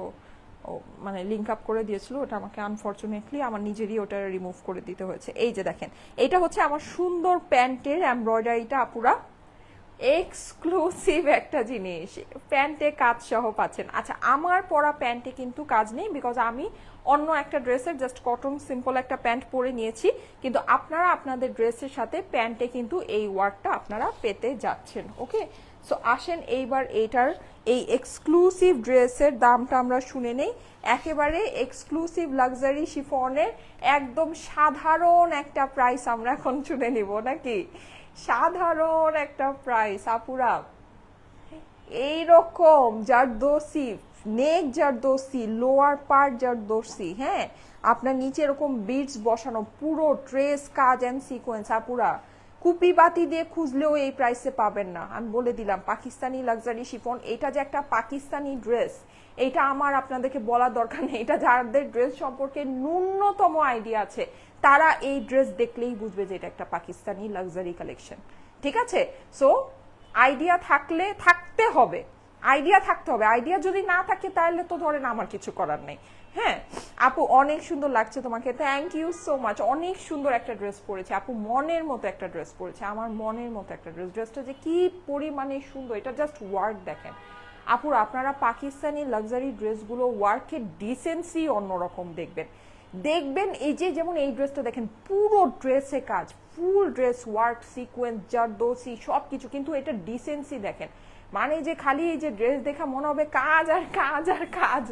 মানে লিঙ্ক আপ করে দিয়েছিল, ওটা আমাকে আনফর্চুনেটলি আমার নিজেরই ওটা রিমুভ করে দিতে হয়েছে। এই যে দেখেন, এটা হচ্ছে আমার সুন্দর প্যান্টের এমব্রয়ডারিটা আপুরা, এক্সক্লুসিভ একটা জিনিস, প্যান্টে কাজ সহ পাচ্ছেন। আচ্ছা, আমার পরা প্যান্টে কিন্তু কাজ নেই, বিকজ আমি অন্য একটা ড্রেসের জাস্ট কটন সিম্পল একটা প্যান্ট পরে নিয়েছি, কিন্তু আপনারা আপনাদের ড্রেসের সাথে প্যান্টে কিন্তু এই ওয়ার্কটা আপনারা পেতে যাচ্ছেন। ওকে, সো আসেন এইবার এইটার এই এক্সক্লুসিভ ড্রেসের দামটা আমরা শুনে নেই। একেবারে এক্সক্লুসিভ লাক্সারি শিফনের একদম সাধারণ একটা প্রাইস আমরা এখন শুনে নিব, নাকি? সাধারণ একটা প্রাইস আপুরা, এইরকম জারদোসি নেক, জারদোসি লোয়ার পার্ট, জারদোসি, হ্যাঁ, আপনার নিচে এরকম বিটস বসানো, পুরো ড্রেস কাজ এন্ড সিকোয়েন্স আপুরা, কুপি বাতি দিয়ে খুঁজলেও এই প্রাইসে পাবেন না, আমি বলে দিলাম। পাকিস্তানি লাক্সারি শিফন, এটা যে একটা পাকিস্তানি ড্রেস, এটা আমার আপনাদেরকে বলার দরকার নেই, এটা যাদের ড্রেস সম্পর্কে ন্যূনতম আইডিয়া আছে তারা এই ড্রেস দেখলেই বুঝবে যে এটা একটা পাকিস্তানি লাক্সারি কালেকশন, ঠিক আছে? সো আইডিয়া থাকতে হবে, আইডিয়া থাকতে হবে, আইডিয়া যদি না থাকে তাহলে তো ধরেন আমার কিছু করার নেই। হ্যাঁ আপু, অনেক সুন্দর লাগছে তোমাকে, থ্যাংক ইউ সো মাচ। অনেক সুন্দর একটা ড্রেস পরেছে আপু, মনের মতো একটা ড্রেস পরেছে, আমার মনের মতো একটা ড্রেস। ড্রেসটা যে কি পরিমাণে সুন্দর, এটা জাস্ট ওয়ার্ক দেখেন আপুর। আপনারা পাকিস্তানি লাক্সারি ড্রেসগুলো ওয়ার্কের ডিসেন্সি অন্যরকম দেখবেন, দেখবেন। এই যে যেমন এই ড্রেসটা দেখেন, পুরো ড্রেসে কাজ, ফুল ড্রেস ওয়ার্ক, সিকোয়েন্স, জারদোসি সব কিছু, কিন্তু এটা ডিসেন্সি দেখেন, মানে যে খালি এই যে ড্রেস দেখা মনে হবে কাজ আর কাজ আর কাজ,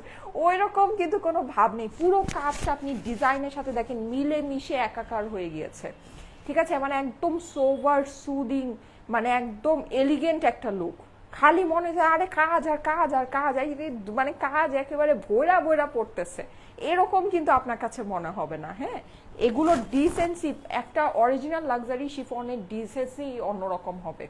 ওই রকম কিন্তু কোনো ভাব নেই। পুরো কাজটা আপনি ডিজাইনের সাথে দেখেন মিলে মিশে একাকার হয়ে গিয়েছে, ঠিক আছে? মানে একদম সোভার সুদিং, মানে একদম এলিগেন্ট একটা লুক। খালি মনে হয় আরে কাজ আর কাজ আর কাজ, এই মানে কাজ একেবারে ভৈরা ভৈরা পড়তেছে, এরকম কিন্তু আপনার কাছে মনে হবে না। হ্যাঁ, এগুলো ডিসেন্সি, একটা অরিজিনাল লাক্সারি শিফনের ডিসেন্সি অন্যরকম হবে।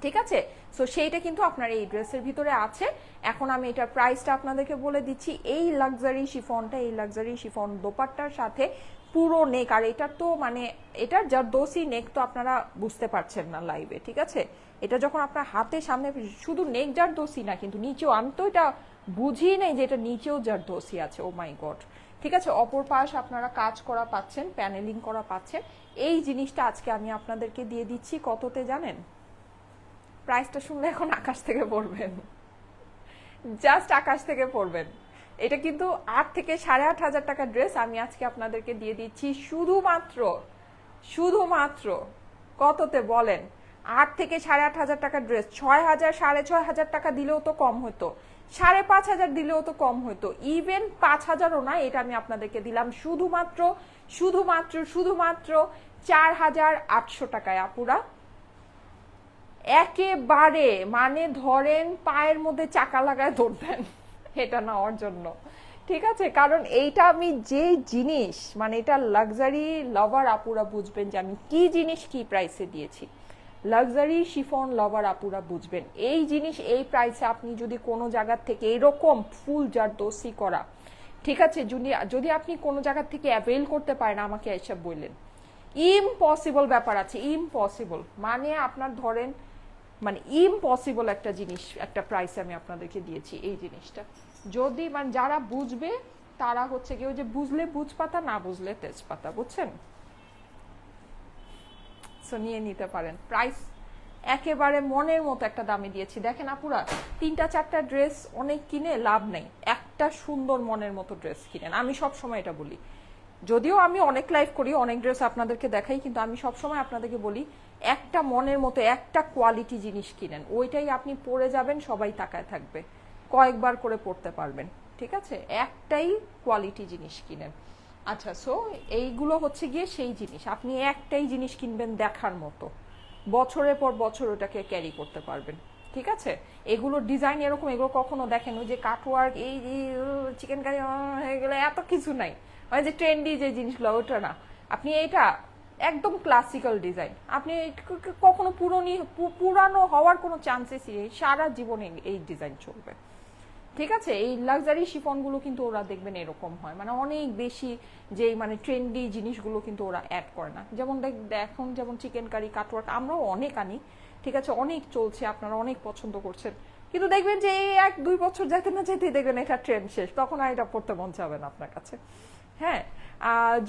ঠিক আছে। সো সেইটা কিন্তু আপনার এই ড্রেসের ভিতরে আছে। এখন আমি এটার প্রাইসটা আপনাদেরকে বলে দিচ্ছি। এই লাক্সারি শিফনটা, এই লাক্সারি শিফন দোপাট্টার সাথে পুরো নেক, আর এটা তো মানে এটার জারদোসি নেক তো আপনারা বুঝতে পারছেন না লাইভে, ঠিক আছে। এটা যখন আপনার হাতে সামনে, শুধু নেক জারদোসি না কিন্তু নিচেও, আমি তো এটা বুঝি নাই যে এটা নিচেও জারদোসি আছে, ও মাই গড। ঠিক আছে, অপর পাশ আপনারা কাজ করা পাচ্ছেন, প্যানেলিং করা পাচ্ছেন। এই জিনিসটা আজকে আমি আপনাদেরকে দিয়ে দিচ্ছি কততে জানেন? প্রাইসটা শুনলে এখন আকাশ থেকে পড়বেন, জাস্ট আকাশ থেকে পড়বেন। এটা কিন্তু 8 থেকে 8,500 টাকার ড্রেস আমি আজকে আপনাদেরকে দিয়ে দিচ্ছি শুধুমাত্র শুধুমাত্র কততে বলেন? 8 থেকে 8,500 টাকার ড্রেস 6,000 6,500 টাকা দিলেও তো কম হতো, 5,500 দিলেও তো কম হতো, ইভেন 5,000ও না। এটা আমি আপনাদেরকে দিলাম শুধুমাত্র শুধুমাত্র শুধুমাত্র 4,800 টাকায় আপুরা। একেবারে মানে ধরেন পায়ের মধ্যে চাকা লাগায় ধরবেন এটা নেওয়ার জন্য, ঠিক আছে। কারণ এইটা আমি যে জিনিস, মানে এটা লাক্সারি লাভার আপুরা বুঝবেন যে আমি কি জিনিস কি প্রাইসে দিয়েছি। লাক্সারি শিফন লাভার আপুরা বুঝবেন এই জিনিস এই প্রাইসে আপনি যদি কোনো জায়গার থেকে এরকম ফুল জারদোসি করা, ঠিক আছে, যদি আপনি কোনো জায়গার থেকে অ্যাভেল করতে পারেন আমাকে এসব বললেন, ইম্পসিবল ব্যাপার আছে, ইম্পসিবল মানে আপনার ধরেন মানে ইম্পসিবল একটা জিনিস, একটা প্রাইস আমি আপনাদেরকে দিয়েছি এই জিনিসটা। যদি মানে যারা বুঝবে তারা হচ্ছে কি ওই যে বুঝলে বুঝপাতা, না বুঝলে তেজপাতা, বুঝছেন। সো নিয়ে নিতে পারেন। প্রাইস একেবারে মনের মতো একটা দামে দিয়েছি। দেখেন আপুরা, 3-4টা ড্রেস অনেক কিনে লাভ নেই, একটা সুন্দর মনের মতো ড্রেস কিনেন। আমি সব সময় এটা বলি, যদিও আমি অনেক লাইভ করি, অনেক ড্রেস আপনাদেরকে দেখাই, কিন্তু আমি সবসময় আপনাদেরকে বলি একটা মনের মতো একটা কোয়ালিটি জিনিস কিনেন, ওইটাই আপনি পরে যাবেন, সবাই তাকায় থাকবে, কয়েকবার করে পড়তে পারবেন, ঠিক আছে। একটাই কোয়ালিটি জিনিস কিনেন। আচ্ছা, সো এইগুলো হচ্ছে গিয়ে সেই জিনিস, আপনি একটাই জিনিস কিনবেন দেখার মতো, বছরের পর বছর ওটাকে ক্যারি করতে পারবেন, ঠিক আছে। এগুলো ডিজাইন এরকম, এগুলো কখনো দেখেন ওই যে কাটওয়ার্ক, এই চিকেন কারি হয়ে গেলে এত কিছু নাই, ওই যে ট্রেন্ডি যে জিনিসগুলো ওটা না। আপনি এটা একদম ক্লাসিক্যাল ডিজাইন, আপনি কখনো পুরানো হওয়ার কোনো চান্সেসই নেই, সারা জীবনে এই ডিজাইন চলবে, ঠিক আছে। এই লাক্সারি শিফনগুলো কিন্তু ওরা দেখবেন এরকম হয়, মানে অনেক বেশি যে মানে ট্রেন্ডি জিনিসগুলো কিন্তু ওরা অ্যাড করে না। যেমন এখন যেমন চিকেন কারি কাটওয়ার্ক আমরাও অনেক আনি, ঠিক আছে, অনেক চলছে, আপনারা অনেক পছন্দ করছেন, কিন্তু দেখবেন যে এই 1-2 বছর যেতে না যেতেই দেখবেন এটা ট্রেন্ড শেষ, তখন আর এটা পড়তে মন যাবে না আপনার কাছে। হ্যাঁ,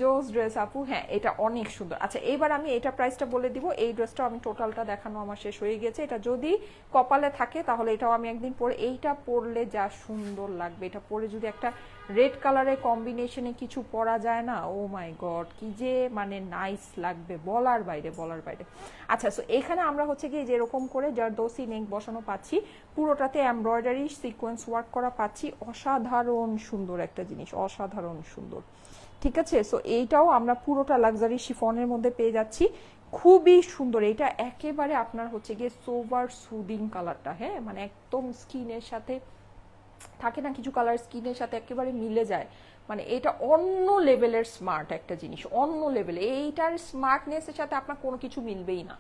জোস ড্রেস আপু, হ্যাঁ এটা অনেক সুন্দর। আচ্ছা, এইবার আমি এটা প্রাইসটা বলে দিব। এই ড্রেসটা আমি টোটালটা দেখানো আমার শেষ হয়ে গেছে। এটা যদি কপালে থাকে তাহলে এটাও আমি একদিন পরে, এইটা পরলে যা সুন্দর লাগবে, এটা পরে যদি একটা রেড কালারের কম্বিনেশনে কিছু পরা যায় না, ও মাই গড কি যে মানে নাইস লাগবে, বলার বাইরে বলার বাইরে। আচ্ছা, সো এখানে আমরা হচ্ছে কি যেরকম করে জারদোসি নেক বসানো পাচ্ছি, পুরোটাতে এমব্রয়ডারি সিকোয়েন্স ওয়ার্ক করা পাচ্ছি, অসাধারণ সুন্দর একটা জিনিস, অসাধারণ সুন্দর, ঠিক আছে। সো এইটাও আমরা পুরোটা লাক্সারি শিফনের মধ্যে পেয়ে যাচ্ছি, খুবই সুন্দর। এটা একেবারে আপনার হচ্ছে গিয়ে সোভার সুদিং কালারটা, হ্যাঁ মানে একদম স্কিনের সাথে থাকে না, কিছু কালার স্কিনের সাথে একেবারে মিলে যায়, মানে এটা অন্য লেভেলের স্মার্ট একটা জিনিস, অন্য লেভেলে। এইটার স্মার্টনেসের সাথে আপনার কোনো কিছু মিলবেই না।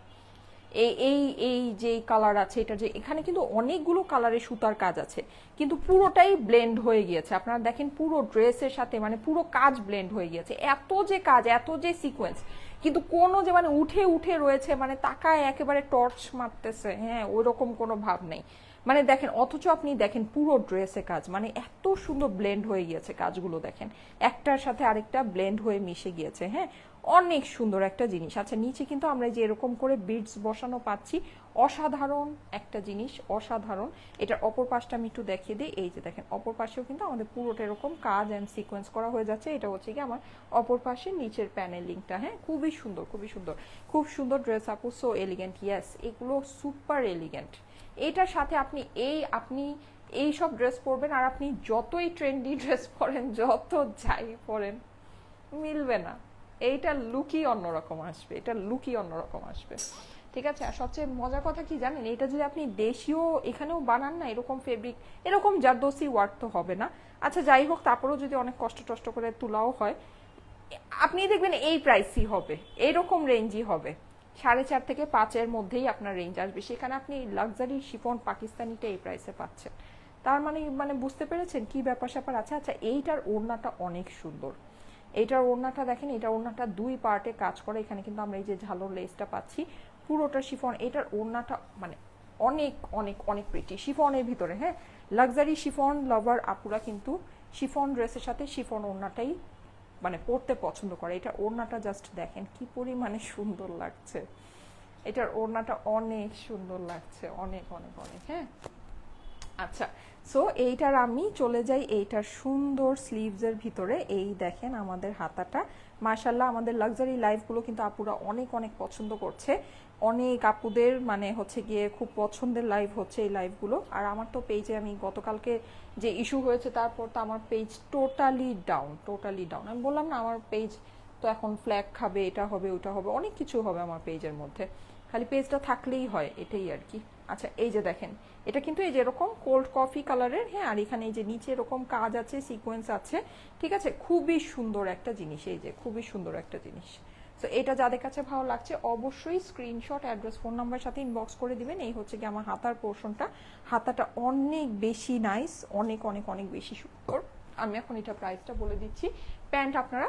এই এই এই যে কালার আছে, এটা যে এখানে কিন্তু অনেকগুলো কালারের সুতার কাজ আছে, কিন্তু পুরোটাই ব্লেন্ড হয়ে গিয়েছে। আপনারা দেখেন পুরো ড্রেসের সাথে মানে পুরো কাজ ব্লেন্ড হয়ে গিয়েছে, এত যে কাজ, এত যে সিকোয়েন্স, কিন্তু কোনো যে মানে উঠে উঠে রয়েছে, মানে তাকায় একেবারে টর্চ মারতেছে, হ্যাঁ ওইরকম কোনো ভাব নেই। মানে দেখেন, অথচ আপনি দেখেন পুরো ড্রেসে কাজ, মানে এত সুন্দর ব্লেন্ড হয়ে গিয়েছে কাজগুলো, দেখেন একটার সাথে আরেকটা ব্লেন্ড হয়ে মিশে গিয়েছে, হ্যাঁ অনেক সুন্দর একটা জিনিস। আচ্ছা, নিচে কিন্তু আমরা যে এরকম করে বিডস বসানো পাচ্ছি, অসাধারণ একটা জিনিস, অসাধারণ। এটার অপর পাশটা আমি একটু দেখিয়ে দিই, এই যে দেখেন অপর পাশেও কিন্তু আমাদের পুরোটা এরকম কাজ অ্যান্ড সিকোয়েন্স করা হয়ে যাচ্ছে। এটা হচ্ছে কি আমার অপর পাশে নিচের প্যানেলিংটা, হ্যাঁ খুবই সুন্দর, খুবই সুন্দর, খুব সুন্দর ড্রেস আপু, সো এলিগেন্ট, ইয়েস এগুলো সুপার এলিগেন্ট। এটার সাথে আপনি এই সব ড্রেস পরবেন, আর আপনি যতই ট্রেন্ডি ড্রেস পরেন, যত যাই পরেন, মিলবে না। এইটা লুকই অন্যরকম আসবে, এটা লুকই অন্যরকম আসবে, ঠিক আছে। আর সবচেয়ে মজার কথা কি জানেন, এটা যদি আপনি দেশীয় এখানেও বানান না, এরকম ফেব্রিক, এরকম জারদোসি ওয়ার্ক তো হবে না। আচ্ছা যাই হোক, তারপরেও যদি অনেক কষ্ট টষ্ট করে তোলাও হয়, আপনি দেখবেন এই প্রাইসই হবে, এইরকম রেঞ্জই হবে, 4.5 থেকে 5-এর মধ্যেই আপনার রেঞ্জ আসবে, সেখানে আপনি লাক্সারি শিফন পাকিস্তানিটা এই প্রাইসে পাচ্ছেন। তার মানে মানে বুঝতে পেরেছেন কি ব্যাপার স্যাপার আছে। আচ্ছা, এইটার ওড়নাটা অনেক সুন্দর, এইটার ওড়নাটা দেখেন, এটার ওড়নাটা 2 পার্টে কাজ করে, এখানে কিন্তু আমরা এই যে ঝালোর লেসটা পাচ্ছি, পুরোটা শিফন। এটার ওড়নাটা মানে অনেক অনেক অনেক প্রিটি শিফনের ভিতরে। হ্যাঁ, লাক্সারি শিফন লাভার আপুরা কিন্তু শিফন ড্রেসের সাথে শিফন ওড়নাটাই মানে পরতে পছন্দ করে। এটার ওড়নাটা জাস্ট দেখেন কি পরিমাণে সুন্দর লাগছে, এটার ওড়নাটা অনেক সুন্দর লাগছে, অনেক অনেক অনেক। হ্যাঁ, আচ্ছা, সো এইটার আমি চলে যাই এইটার সুন্দর স্লিভসের ভিতরে। এই দেখেন আমাদের হাতাটা, মাশাল্লাহ আমাদের লাক্সারি লাইফগুলো কিন্তু আপুরা অনেক অনেক পছন্দ করছে, অনেক আপুদের মানে হচ্ছে গিয়ে খুব পছন্দের লাইভ হচ্ছে এই লাইভগুলো। আর আমার তো পেজে আমি গতকালকে যে ইস্যু হয়েছে তারপর তো আমার page totally down, totally down. আমি বললাম না আমার পেজ তো এখন ফ্ল্যাগ খাবে, এটা হবে ওটা হবে, অনেক কিছু হবে আমার পেজের মধ্যে, খালি পেজটা থাকলেই হয়, এটাই আর কি। আচ্ছা, এই যে দেখেন এটা কিন্তু এই যে এরকম কোল্ড কফি কালারের। হ্যাঁ, আর এখানে এই যে নিচে এরকম কাজ আছে, সিকোয়েন্স আছে, ঠিক আছে, খুবই সুন্দর একটা জিনিস, এই যে খুবই সুন্দর একটা জিনিস। তো এটা যাদের কাছে ভালো লাগছে অবশ্যই স্ক্রিনশট, অ্যাড্রেস, ফোন নাম্বার সাথে ইনবক্স করে দিবেন। এই হচ্ছে কি আমার হাতার পোর্শনটা, হাতাটা অনেক বেশি নাইস, অনেক অনেক অনেক বেশি সুন্দর। আমি এখন এটা প্রাইসটা বলে দিচ্ছি। প্যান্ট আপনারা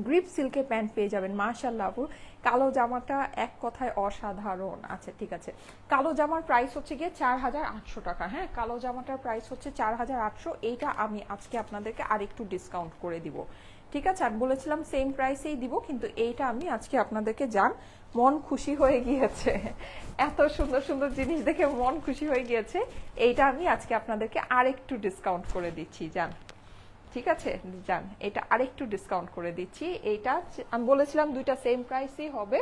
গ্রিপ সিল্কের প্যান্ট পেয়ে যাবেন, মাশাআল্লাহ আপু। কালো জামাটা এক কথায় অসাধারণ। আচ্ছা ঠিক আছে, কালো জামার প্রাইস হচ্ছে গিয়ে 4,800 টাকা। হ্যাঁ, কালো জামাটার প্রাইস হচ্ছে 4,800। এইটা আমি আজকে আপনাদেরকে আরেকটু ডিসকাউন্ট করে দিব, ঠিক আছে। আর বলেছিলাম সেম প্রাইসেই দিব, কিন্তু এইটা আমি আজকে আপনাদেরকে যান মন খুশি হয়ে গিয়েছে, এত সুন্দর সুন্দর জিনিস দেখে মন খুশি হয়ে গিয়েছে, এইটা আমি আজকে আপনাদেরকে আরেকটু ডিসকাউন্ট করে দিচ্ছি, যান, ঠিক আছে, যান, এটা আরেকটু ডিসকাউন্ট করে দিচ্ছি। এইটা আমি বলেছিলাম দুইটা সেম প্রাইসই হবে,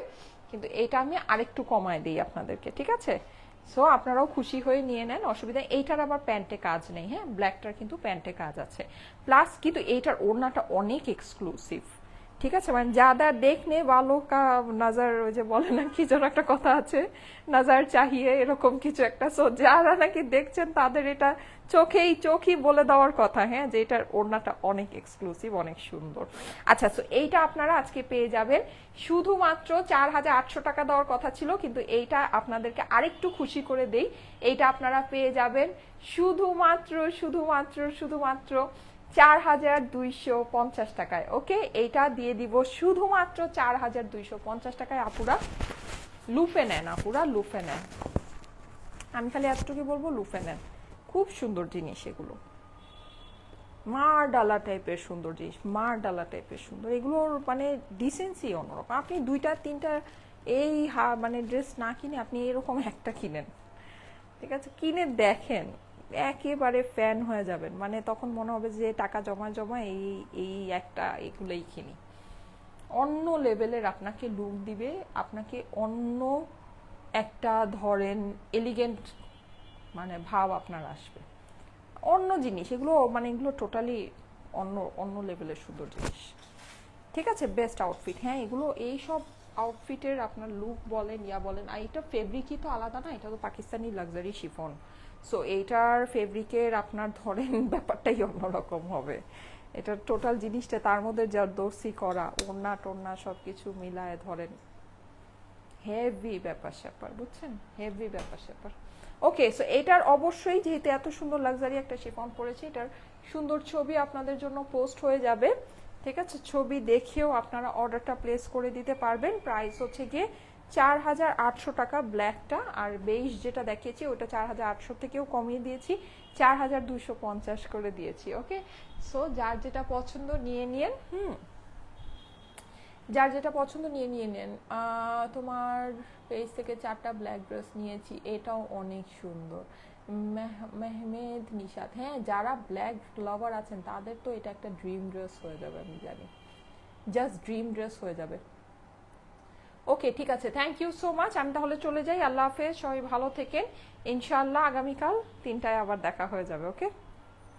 কিন্তু এইটা আমি আরেকটু কমায় দিই আপনাদেরকে, ঠিক আছে। সো আপনারাও খুশি হয়ে নিয়ে নেন, অসুবিধা। এইটার আবার প্যান্টে কাজ নেই, হ্যাঁ, ব্ল্যাকটার কিন্তু প্যান্টে কাজ আছে, প্লাস কিন্তু এইটার ওড়নাটা অনেক এক্সক্লুসিভ, ঠিক আছে। মানে যারা দেখনে ভালো কা নজর, ওই যে বলে না কি যেন একটা কথা আছে, নজর চাহিয়ে, এরকম কিছু একটা। সো যারা নাকি দেখছেন তাদের এটা চোখই বলে দেওয়ার কথা, হ্যাঁ, যে এটার ওড়নাটা অনেক এক্সক্লুসিভ, অনেক সুন্দর। আচ্ছা, সো এইটা আপনারা আজকে পেয়ে যাবেন শুধুমাত্র 4,800 টাকা দেওয়ার কথা ছিল, কিন্তু এইটা আপনাদেরকে আরেকটু খুশি করে দেই, এইটা আপনারা পেয়ে যাবেন শুধুমাত্র শুধুমাত্র শুধুমাত্র 4,250 টাকায়। ওকে, এইটা দিয়ে দিব শুধুমাত্র 4,250 টাকায়। আপুরা লুফে নেন, আপুরা লুফে নেন, আমি খালি এতটুকু বলবো, লুফে নেন, খুব সুন্দর জিনিস এগুলো, মার ডালা টাইপের সুন্দর জিনিস, মার ডালা টাইপের সুন্দর, এগুলোর মানে ডিসেন্সি অন্যরকম। আপনি 2-3টা এই মানে ড্রেস না কিনে আপনি এরকম একটা কিনেন, ঠিক আছে, কিনে দেখেন, একেবারে ফ্যান হয়ে যাবেন। মানে তখন মনে হবে যে টাকা জমা জমা এই এই একটা এগুলোই কিনি, অন্য লেভেলের আপনাকে লুক দিবে, আপনাকে অন্য একটা ধরেন এলিগেন্ট মানে ভাব আপনার আসবে, অন্য জিনিস এগুলো, মানে এগুলো টোটালি অন্য অন্য লেভেলের সুন্দর জিনিস, ঠিক আছে। বেস্ট আউটফিট, হ্যাঁ, এগুলো এই সব আউটফিটের আপনার লুক বলেন ইয়া বলেন, আর এটা ফেব্রিকই তো আলাদা না, এটা তো পাকিস্তানি লাক্সারি শিফন। সো এইটার ফেব্রিকের আপনার ধরেন ব্যাপারটাই অন্যরকম হবে, এটার টোটাল জিনিসটা, তার মধ্যে যা দর্শি করা, ওড়না টোড়না সব কিছু মিলায় ধরেন হেভি ব্যাপার স্যাপার, বুঝছেন, হেভি ব্যাপার স্যাপার। ওকে, সো এটার অবশ্যই যেহেতু এত সুন্দর লাক্সারি একটা শিফন পড়েছে, এটার সুন্দর ছবি আপনাদের জন্য পোস্ট হয়ে যাবে, ঠিক আছে। ছবি দেখেও আপনারা অর্ডারটা প্লেস করে দিতে পারবেন। প্রাইস হচ্ছে গিয়ে 4,800 টাকা ব্ল্যাকটা, আর বেইজ যেটা দেখিয়েছি ওটা 4,800 থেকেও কমিয়ে দিয়েছি, 4,250 করে দিয়েছি। ওকে, সো যার যেটা পছন্দ নিয়ে নিন, যার যেটা পছন্দ নিয়ে নেন। তোমার পেজ থেকে 4টা ব্ল্যাক ড্রেস নিয়েছি, এটাও অনেক সুন্দর। মেহমেদ নিশাত, হ্যাঁ, যারা ব্ল্যাক লাভার আছেন তাদের তো এটা একটা ড্রিম ড্রেস হয়ে যাবে, আমি জানি, জাস্ট ড্রিম ড্রেস হয়ে যাবে। ওকে, ঠিক আছে, থ্যাংক ইউ সো মাচ। আমি তাহলে চলে যাই, আল্লাহ হাফেজ, সবাই ভালো থেকেন, ইনশাআল্লাহ আগামীকাল 3টায় আবার দেখা হয়ে যাবে। ওকে,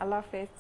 আল্লাহ হাফেজ।